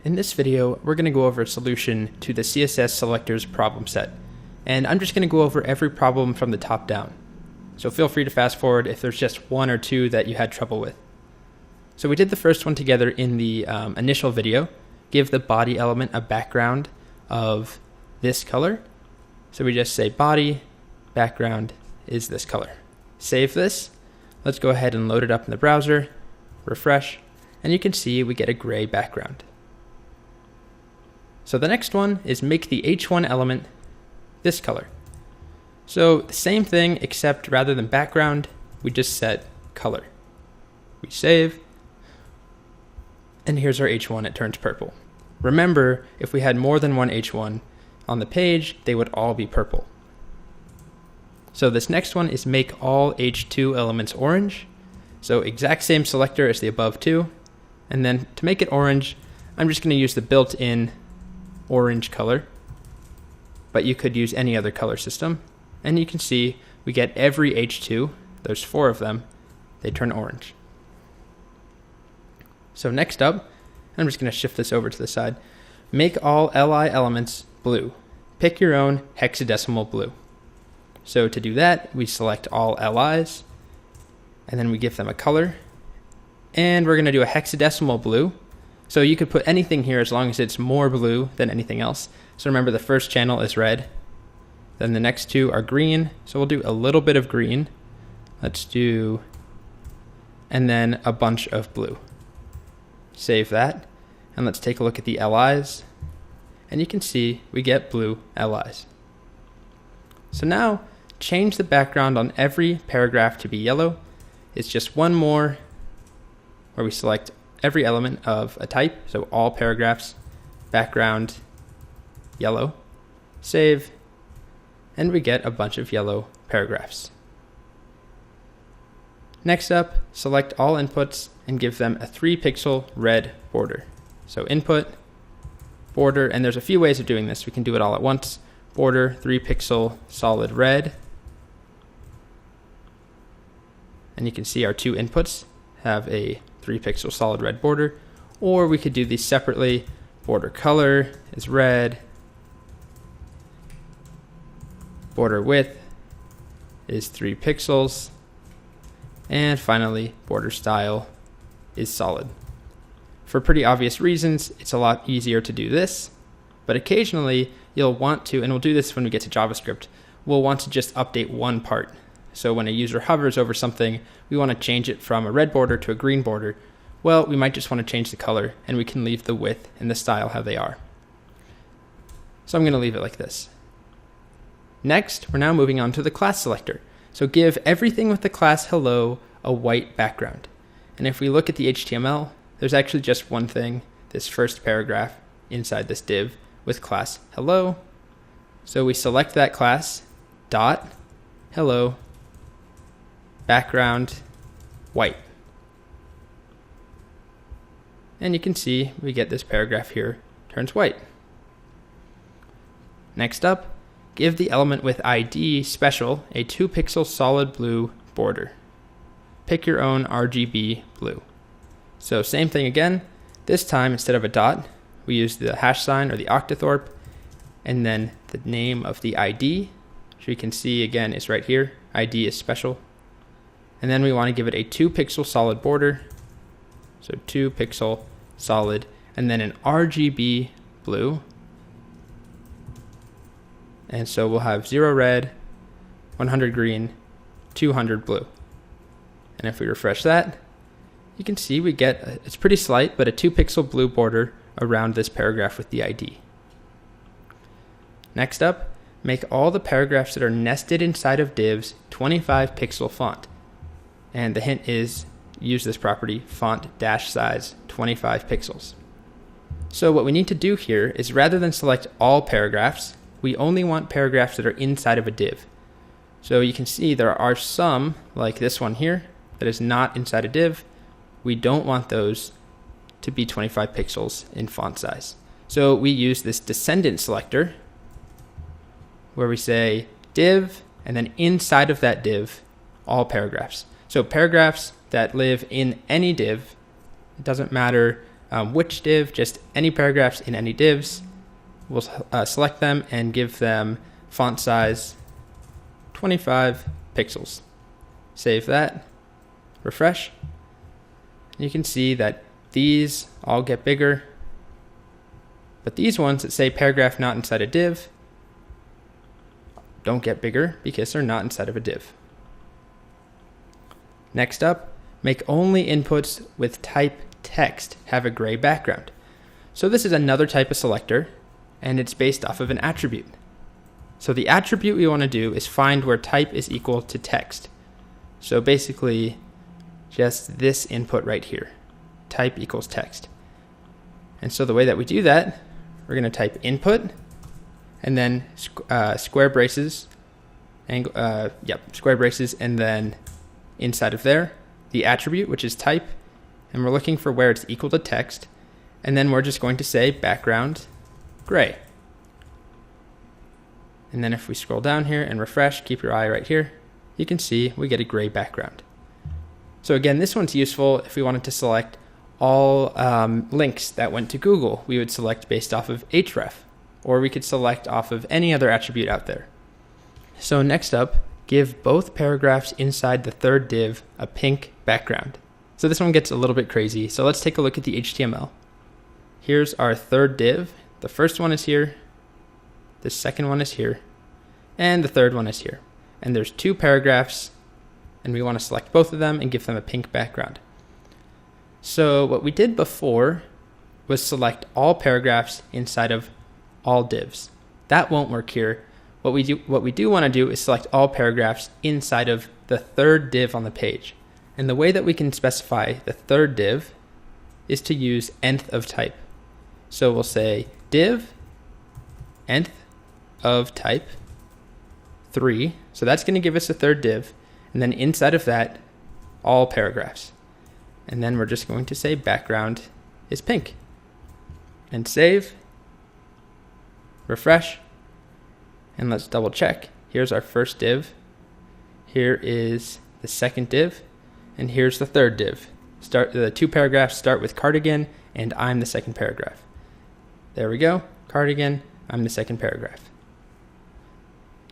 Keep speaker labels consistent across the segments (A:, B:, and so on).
A: In this video, we're going to go over a solution to the CSS Selectors problem set, and I'm just going to go over every problem from the top down. So feel free to fast forward if there's just one or two that you had trouble with. So we did the first one together in the initial video, give the body element a background of this color. So we just say body background is this color. Save this. Let's go ahead and load it up in the browser, refresh, and you can see we get a gray background. So the next one is make the H1 element this color. So the same thing, except rather than background, we just set color. We save, and here's our H1, it turns purple. Remember, if we had more than one H1 on the page, they would all be purple. So this next one is make all H2 elements orange. So exact same selector as the above two. And then to make it orange, I'm just going to use the built-in orange color, but you could use any other color system. And you can see we get every H2, there's 4 of them, they turn orange. So next up, I'm just going to shift this over to the side, make all LI elements blue. Pick your own hexadecimal blue. So to do that, we select all LIs, and then we give them a color, and we're going to do a hexadecimal blue. So you could put anything here as long as it's more blue than anything else. So remember, the first channel is red, then the next two are green, so we'll do a little bit of green. Let's do, and then a bunch of blue. Save that, and let's take a look at the LIs, and you can see we get blue LIs. So now, change the background on every paragraph to be yellow. It's just one more where we select every element of a type, so all paragraphs, background, yellow, save, and we get a bunch of yellow paragraphs. Next up, select all inputs and give them a 3-pixel red border. So input, border, and there's a few ways of doing this. We can do it all at once. Border, 3-pixel solid red. And you can see our two inputs have a 3-pixel solid red border, or we could do these separately. Border color is red, border width is 3 pixels, and finally border style is solid. For pretty obvious reasons, it's a lot easier to do this, but occasionally you'll want to, and we'll do this when we get to JavaScript, we'll want to just update one part. So when a user hovers over something, we want to change it from a red border to a green border. Well, we might just want to change the color, and we can leave the width and the style how they are. So I'm going to leave it like this. Next, we're now moving on to the class selector. So give everything with the class hello a white background. And if we look at the HTML, there's actually just one thing, this first paragraph inside this div with class hello. So we select that class, dot, hello, background, white. And you can see we get this paragraph here turns white. Next up, give the element with ID special a 2-pixel solid blue border. Pick your own RGB blue. So same thing again. This time, instead of a dot, we use the hash sign or the octathorpe, and then the name of the ID, which you can see again is right here. ID is special. And then we want to give it a 2-pixel solid border. So 2-pixel solid, and then an RGB blue. And so we'll have 0 red, 100 green, 200 blue. And if we refresh that, you can see we get, it's pretty slight, but a 2-pixel blue border around this paragraph with the ID. Next up, make all the paragraphs that are nested inside of divs 25-pixel font. And the hint is use this property, font dash size 25 pixels. So what we need to do here is rather than select all paragraphs, we only want paragraphs that are inside of a div. So you can see there are some, like this one here, that is not inside a div. We don't want those to be 25 pixels in font size. So we use this descendant selector where we say div, and then inside of that div, all paragraphs. So paragraphs that live in any div, it doesn't matter Which div? Just any paragraphs in any divs. We'll select them and give them font size 25 pixels. Save that, refresh. You can see that these all get bigger, but these ones that say paragraph not inside a div don't get bigger because they're not inside of a div. Next up, make only inputs with type text have a gray background. So this is another type of selector, and it's based off of an attribute. So the attribute we want to do is find where type is equal to text. So basically, just this input right here, type equals text. And so the way that we do that, we're going to type input, and then square braces, square braces, and then inside of there, the attribute, which is type, and we're looking for where it's equal to text, and then we're just going to say background gray. And then if we scroll down here and refresh, keep your eye right here, you can see we get a gray background. So again, this one's useful if we wanted to select all links that went to Google. We would select based off of href, or we could select off of any other attribute out there. So next up, give both paragraphs inside the third div a pink background. So this one gets a little bit crazy. So let's take a look at the HTML. Here's our third div. The first one is here, the second one is here, and the third one is here. And there's 2 paragraphs, and we want to select both of them and give them a pink background. So what we did before was select all paragraphs inside of all divs. That won't work here. What we do want to do is select all paragraphs inside of the third div on the page. And the way that we can specify the third div is to use nth of type. So we'll say div nth of type 3. So that's going to give us a third div. And then inside of that, all paragraphs. And then we're just going to say background is pink. And save. Refresh. And let's double check. Here's our first div. Here is the second div. And here's the third div. The 2 paragraphs start with cardigan, and I'm the second paragraph. There we go. Cardigan, I'm the second paragraph.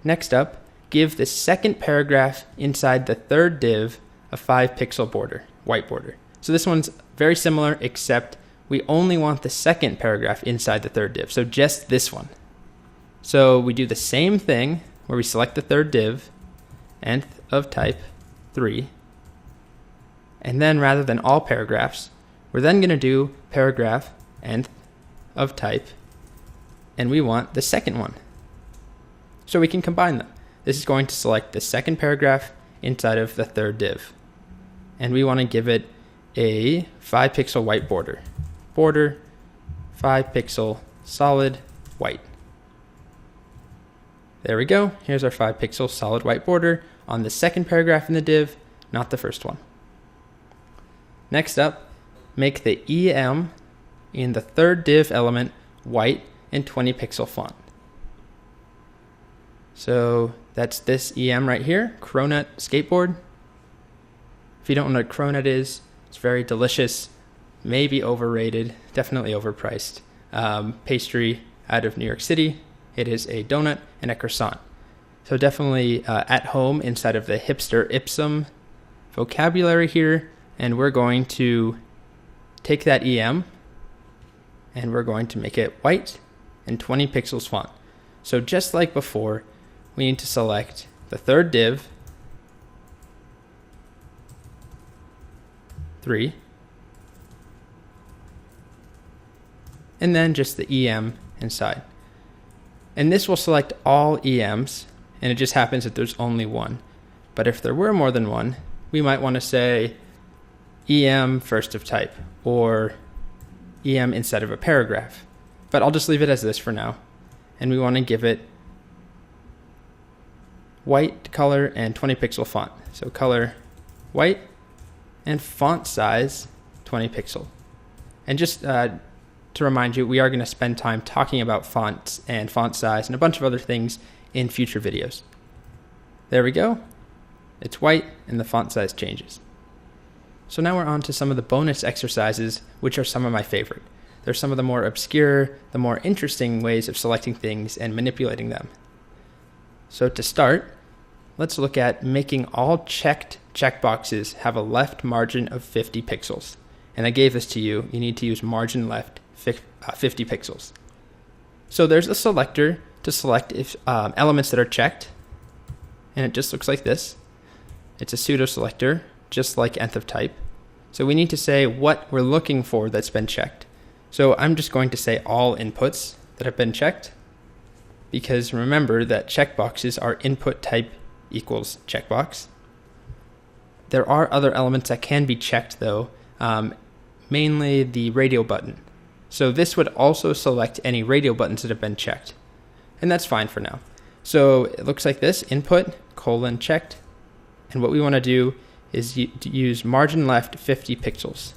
A: Next up, give the second paragraph inside the third div a 5-pixel border, white border. So this one's very similar, except we only want the second paragraph inside the third div. So just this one. So we do the same thing where we select the third div, nth of type 3. And then rather than all paragraphs, we're then going to do paragraph nth of type, and we want the second one. So we can combine them. This is going to select the second paragraph inside of the third div. And we want to give it a 5-pixel white border. Border, 5-pixel solid white. There we go. Here's our 5-pixel solid white border on the second paragraph in the div, not the first one. Next up, make the EM in the third div element white and 20-pixel font. So that's this EM right here, Cronut skateboard. If you don't know what Cronut is, it's very delicious, maybe overrated, definitely overpriced. Pastry out of New York City. It is a donut and a croissant. So definitely at home inside of the hipster Ipsum vocabulary here. And we're going to take that EM and we're going to make it white and 20 pixels font. So just like before, we need to select the third div, 3, and then just the EM inside. And this will select all EMs, and it just happens that there's only one. But if there were more than one, we might want to say EM first of type, or EM instead of a paragraph. But I'll just leave it as this for now. And we want to give it white color and 20 pixel font. So color white and font size 20 pixel. And just to remind you, we are going to spend time talking about fonts and font size and a bunch of other things in future videos. There we go. It's white and the font size changes. So now we're on to some of the bonus exercises, which are some of my favorite. They're some of the more obscure, the more interesting ways of selecting things and manipulating them. So to start, let's look at making all checked checkboxes have a left margin of 50 pixels. And I gave this to you. You need to use margin left 50 pixels. So there's a selector to select if elements that are checked. And it just looks like this. It's a pseudo selector, just like nth of type. So we need to say what we're looking for that's been checked. So I'm just going to say all inputs that have been checked, because remember that checkboxes are input type equals checkbox. There are other elements that can be checked though, mainly the radio button. So this would also select any radio buttons that have been checked. And that's fine for now. So it looks like this, input, colon, checked. And what we want to do is use margin left 50 pixels.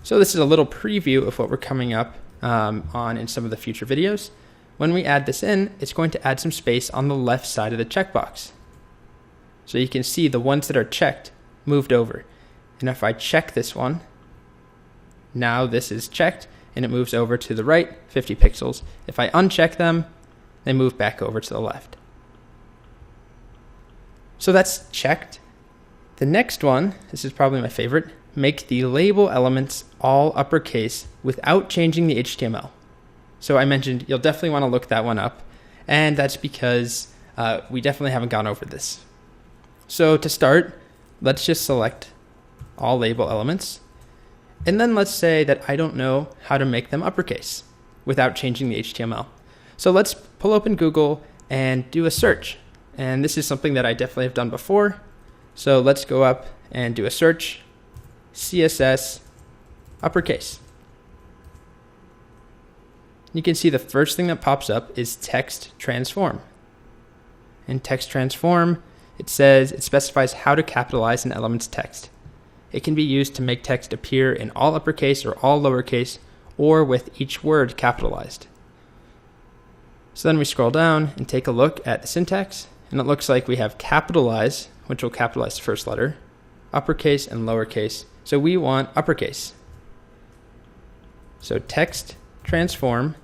A: So this is a little preview of what we're coming up on in some of the future videos. When we add this in, it's going to add some space on the left side of the checkbox. So you can see the ones that are checked moved over. And if I check this one, now this is checked and it moves over to the right 50 pixels. If I uncheck them, they move back over to the left. So that's checked. The next one, this is probably my favorite, make the label elements all uppercase without changing the HTML. So I mentioned you'll definitely want to look that one up, and that's because we definitely haven't gone over this. So to start, let's just select all label elements, and then let's say that I don't know how to make them uppercase without changing the HTML. So let's pull open Google and do a search, and this is something that I definitely have done before. So let's go up and do a search, CSS uppercase. You can see the first thing that pops up is text transform. In text transform, it says it specifies how to capitalize an element's text. It can be used to make text appear in all uppercase or all lowercase, or with each word capitalized. So then we scroll down and take a look at the syntax, and it looks like we have capitalize, which will capitalize the first letter, uppercase and lowercase. So we want uppercase. So text transform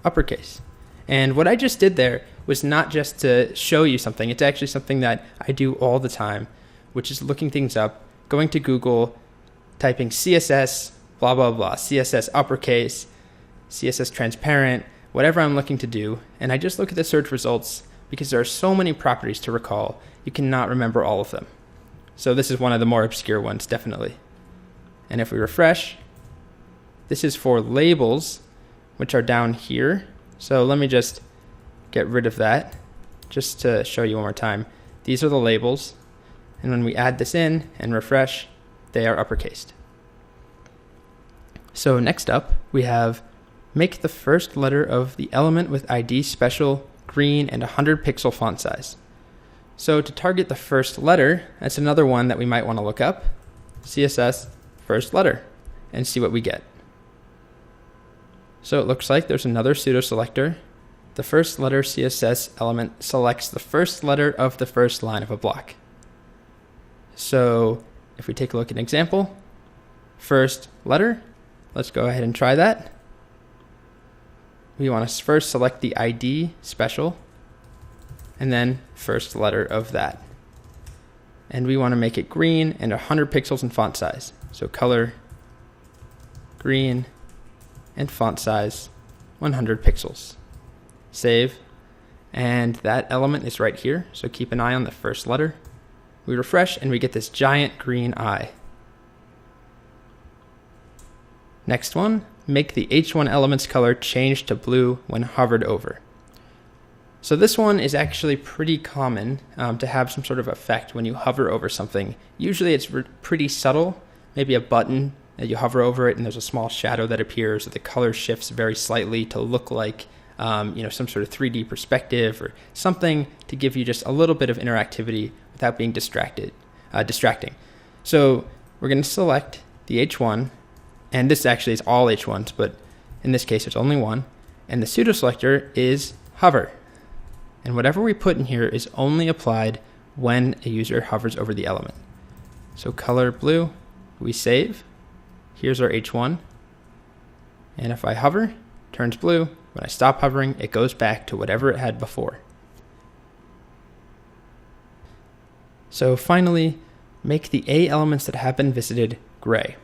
A: uppercase. And what I just did there was not just to show you something. It's actually something that I do all the time, which is looking things up, going to Google, typing CSS, blah, blah, blah, CSS uppercase, CSS transparent, whatever I'm looking to do. And I just look at the search results because there are so many properties to recall, you cannot remember all of them. So this is one of the more obscure ones, definitely. And if we refresh, this is for labels, which are down here. So let me just get rid of that, just to show you one more time. These are the labels, and when we add this in and refresh, they are uppercased. So next up, we have make the first letter of the element with ID special, green, and 100 pixel font size. So to target the first letter, that's another one that we might want to look up, CSS first letter, and see what we get. So it looks like there's another pseudo selector. The first letter CSS element selects the first letter of the first line of a block. So if we take a look at an example, first letter, let's go ahead and try that. We want to first select the ID special and then first letter of that. And we want to make it green and 100 pixels in font size. So color, green, and font size 100 pixels. Save, and that element is right here, so keep an eye on the first letter. We refresh and we get this giant green eye. Next one, make the H1 element's color change to blue when hovered over. So this one is actually pretty common to have some sort of effect when you hover over something. Usually it's pretty subtle, maybe a button that you hover over it and there's a small shadow that appears, or the color shifts very slightly to look like some sort of 3D perspective or something to give you just a little bit of interactivity without being distracting. So we're going to select the H1, and this actually is all H1s, but in this case it's only one, and the pseudo selector is hover. And whatever we put in here is only applied when a user hovers over the element. So color blue, we save. Here's our H1. And if I hover, turns blue. When I stop hovering, it goes back to whatever it had before. So finally, make the A elements that have been visited gray.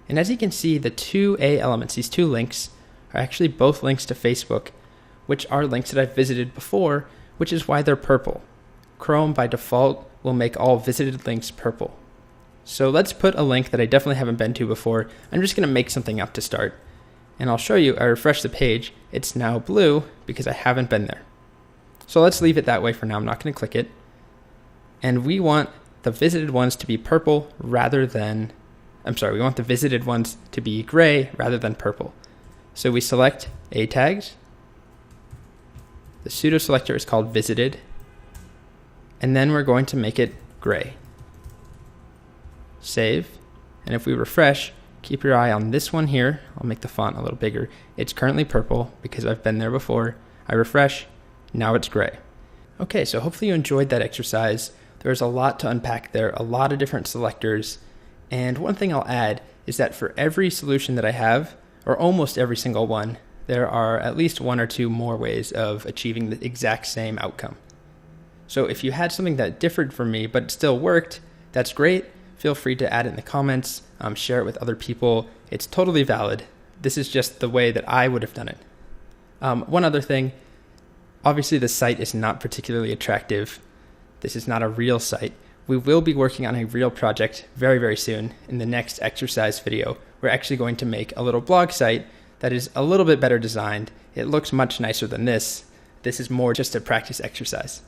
A: And as you can see, the two A elements, these two links, are actually both links to Facebook, which are links that I've visited before, which is why they're purple. Chrome by default will make all visited links purple. So let's put a link that I definitely haven't been to before. I'm just going to make something up to start. And I'll show you, I refresh the page, it's now blue because I haven't been there. So let's leave it that way for now. I'm not going to click it. And we want the visited ones to be purple rather than, we want the visited ones to be gray rather than purple. So we select A tags. The pseudo selector is called visited. And then we're going to make it gray. Save. And if we refresh, keep your eye on this one here. I'll make the font a little bigger. It's currently purple because I've been there before. I refresh, now it's gray. Okay, so hopefully you enjoyed that exercise. There's a lot to unpack there, a lot of different selectors. And one thing I'll add is that for every solution that I have, or almost every single one, there are at least one or two more ways of achieving the exact same outcome. So if you had something that differed from me, but it still worked, that's great. Feel free to add it in the comments, share it with other people. It's totally valid. This is just the way that I would have done it. One other thing, obviously the site is not particularly attractive. This is not a real site. We will be working on a real project very, very soon. In the next exercise video, we're actually going to make a little blog site that is a little bit better designed. It looks much nicer than this. This is more just a practice exercise.